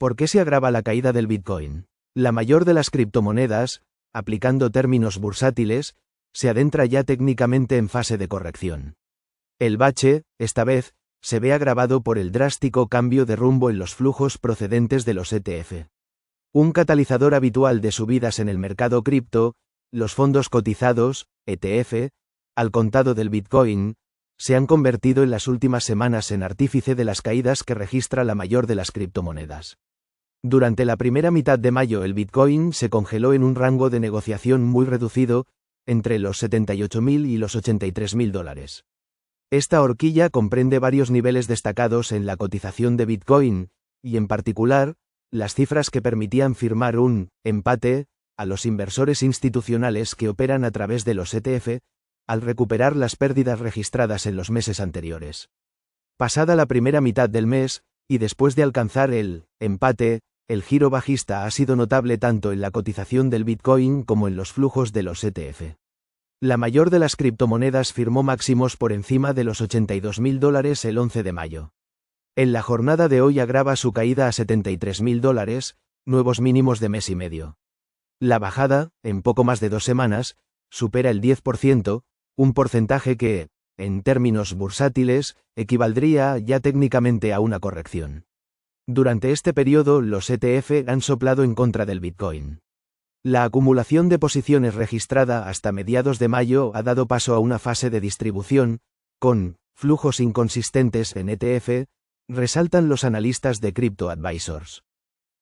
¿Por qué se agrava la caída del Bitcoin? La mayor de las criptomonedas, aplicando términos bursátiles, se adentra ya técnicamente en fase de corrección. El bache, esta vez, se ve agravado por el drástico cambio de rumbo en los flujos procedentes de los ETF. Un catalizador habitual de subidas en el mercado cripto, los fondos cotizados, ETF, al contado del Bitcoin, se han convertido en las últimas semanas en artífice de las caídas que registra la mayor de las criptomonedas. Durante la primera mitad de mayo el Bitcoin se congeló en un rango de negociación muy reducido, entre los 78.000 y los 83.000 dólares. Esta horquilla comprende varios niveles destacados en la cotización de Bitcoin, y en particular, las cifras que permitían firmar un empate a los inversores institucionales que operan a través de los ETF, al recuperar las pérdidas registradas en los meses anteriores. Pasada la primera mitad del mes, y después de alcanzar el empate, el giro bajista ha sido notable tanto en la cotización del Bitcoin como en los flujos de los ETF. La mayor de las criptomonedas firmó máximos por encima de los 82.000 dólares el 11 de mayo. En la jornada de hoy agrava su caída a 73.000 dólares, nuevos mínimos de mes y medio. La bajada, en poco más de 2 semanas, supera el 10%, un porcentaje que, en términos bursátiles, equivaldría ya técnicamente a una corrección. Durante este periodo los ETF han soplado en contra del Bitcoin. La acumulación de posiciones registrada hasta mediados de mayo ha dado paso a una fase de distribución, con flujos inconsistentes en ETF, resaltan los analistas de Crypto Advisors.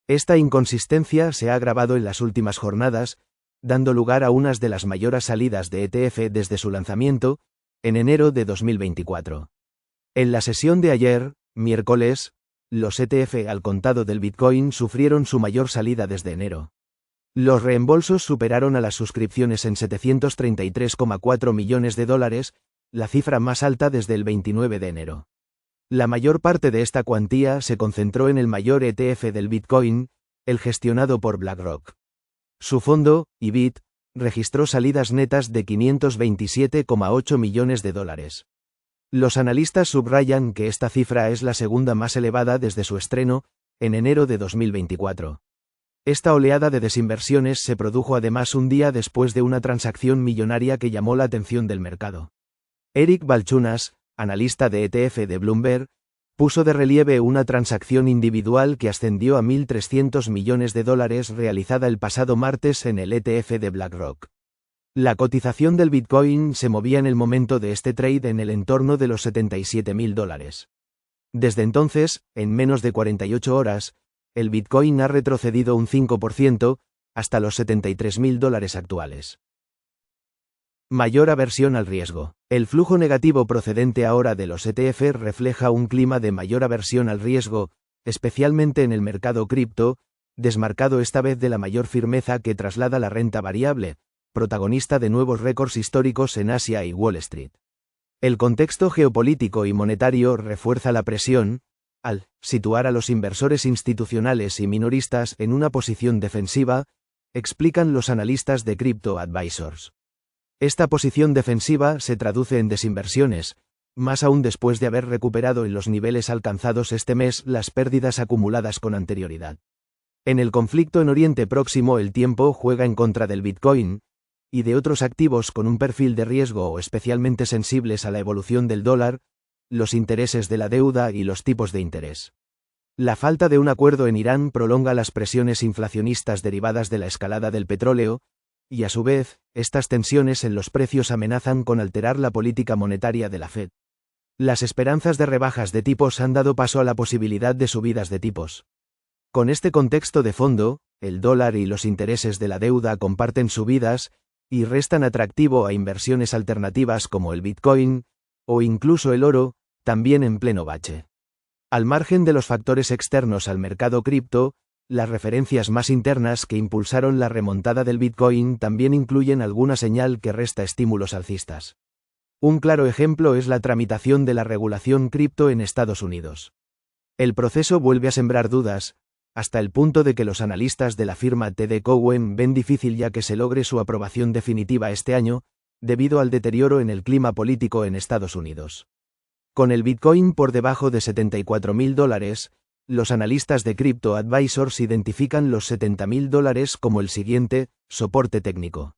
Esta inconsistencia se ha agravado en las últimas jornadas, dando lugar a unas de las mayores salidas de ETF desde su lanzamiento, en enero de 2024. En la sesión de ayer, miércoles, los ETF al contado del Bitcoin sufrieron su mayor salida desde enero. Los reembolsos superaron a las suscripciones en 733,4 millones de dólares, la cifra más alta desde el 29 de enero. La mayor parte de esta cuantía se concentró en el mayor ETF del Bitcoin, el gestionado por BlackRock. Su fondo, IBIT, registró salidas netas de 527,8 millones de dólares. Los analistas subrayan que esta cifra es la segunda más elevada desde su estreno, en enero de 2024. Esta oleada de desinversiones se produjo además un día después de una transacción millonaria que llamó la atención del mercado. Eric Balchunas, analista de ETF de Bloomberg, puso de relieve una transacción individual que ascendió a 1.300 millones de dólares realizada el pasado martes en el ETF de BlackRock. La cotización del Bitcoin se movía en el momento de este trade en el entorno de los 77.000 dólares. Desde entonces, en menos de 48 horas, el Bitcoin ha retrocedido un 5%, hasta los 73.000 dólares actuales. Mayor aversión al riesgo. El flujo negativo procedente ahora de los ETF refleja un clima de mayor aversión al riesgo, especialmente en el mercado cripto, desmarcado esta vez de la mayor firmeza que traslada la renta variable, protagonista de nuevos récords históricos en Asia y Wall Street. El contexto geopolítico y monetario refuerza la presión, al situar a los inversores institucionales y minoristas en una posición defensiva, explican los analistas de Crypto Advisors. Esta posición defensiva se traduce en desinversiones, más aún después de haber recuperado en los niveles alcanzados este mes las pérdidas acumuladas con anterioridad. En el conflicto en Oriente Próximo el tiempo juega en contra del Bitcoin, y de otros activos con un perfil de riesgo o especialmente sensibles a la evolución del dólar, los intereses de la deuda y los tipos de interés. La falta de un acuerdo en Irán prolonga las presiones inflacionistas derivadas de la escalada del petróleo, y a su vez, estas tensiones en los precios amenazan con alterar la política monetaria de la Fed. Las esperanzas de rebajas de tipos han dado paso a la posibilidad de subidas de tipos. Con este contexto de fondo, el dólar y los intereses de la deuda comparten subidas, y restan atractivo a inversiones alternativas como el Bitcoin, o incluso el oro, también en pleno bache. Al margen de los factores externos al mercado cripto, las referencias más internas que impulsaron la remontada del Bitcoin también incluyen alguna señal que resta estímulos alcistas. Un claro ejemplo es la tramitación de la regulación cripto en Estados Unidos. El proceso vuelve a sembrar dudas, hasta el punto de que los analistas de la firma TD Cowen ven difícil ya que se logre su aprobación definitiva este año, debido al deterioro en el clima político en Estados Unidos. Con el Bitcoin por debajo de 74.000 dólares, los analistas de Crypto Advisors identifican los $70.000 como el siguiente soporte técnico.